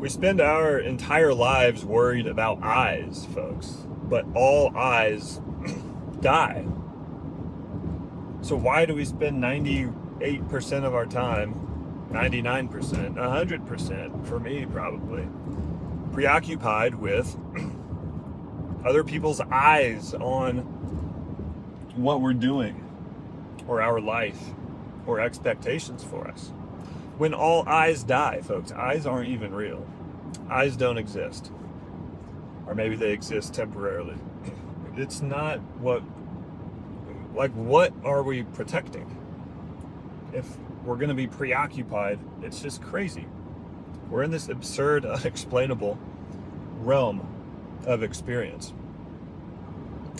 We spend our entire lives worried about eyes, folks, but all eyes die. So why do we spend 98% of our time, 99%, 100% for me probably, preoccupied with other people's eyes on what we're doing or our life or expectations for us? When all eyes die, folks, eyes aren't even real. Eyes don't exist. Or maybe they exist temporarily. It's not what are we protecting? If we're going to be preoccupied, it's just crazy. We're in this absurd, unexplainable realm of experience.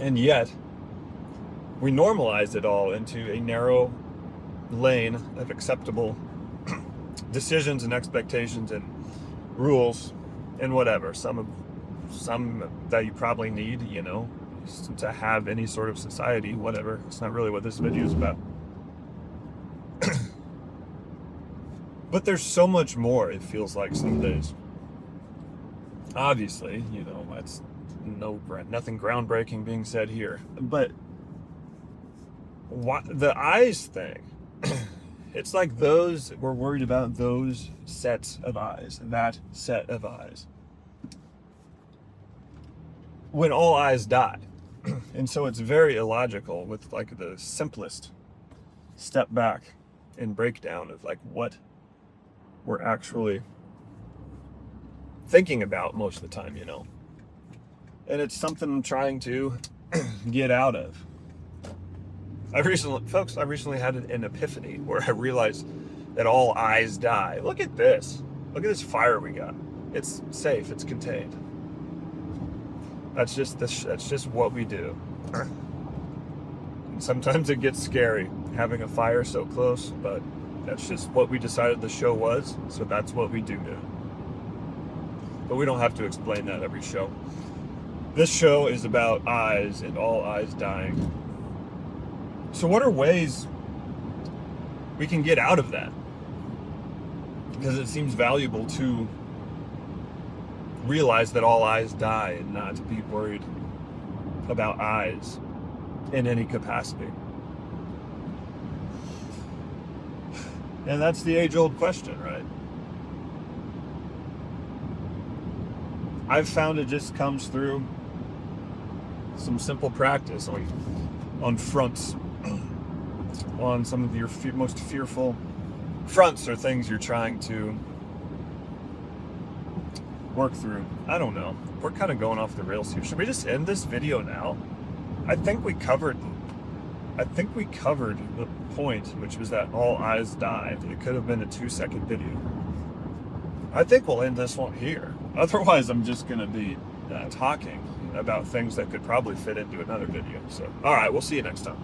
And yet, we normalized it all into a narrow lane of acceptable decisions and expectations and rules and whatever. Some that you probably need, to have any sort of society, whatever. It's not really what this video is about. But there's so much more, it feels like some days. Obviously, that's nothing groundbreaking being said here. But the eyes thing, it's like we're worried about those sets of eyes, that set of eyes, when all eyes die. And so it's very illogical with like the simplest step back and breakdown of like what we're actually thinking about most of the time, And it's something I'm trying to get out of. I recently had an epiphany where I realized that all eyes die. Look at this. Look at this fire we got. It's safe. It's contained. That's just what we do. And sometimes it gets scary having a fire so close, but that's just what we decided the show was, so that's what we do now. But we don't have to explain that every show. This show is about eyes and all eyes dying. So what are ways we can get out of that? Because it seems valuable to realize that all eyes die and not to be worried about eyes in any capacity. And that's the age-old question, right? I've found it just comes through some simple practice on fronts, on some of your most fearful fronts or things you're trying to work through. I don't know. We're kind of going off the rails here. Should we just end this video now? I think we covered the point, which was that all eyes died. It could have been a 2-second video. I think we'll end this one here. Otherwise, I'm just going to be talking about things that could probably fit into another video. So, all right, we'll see you next time.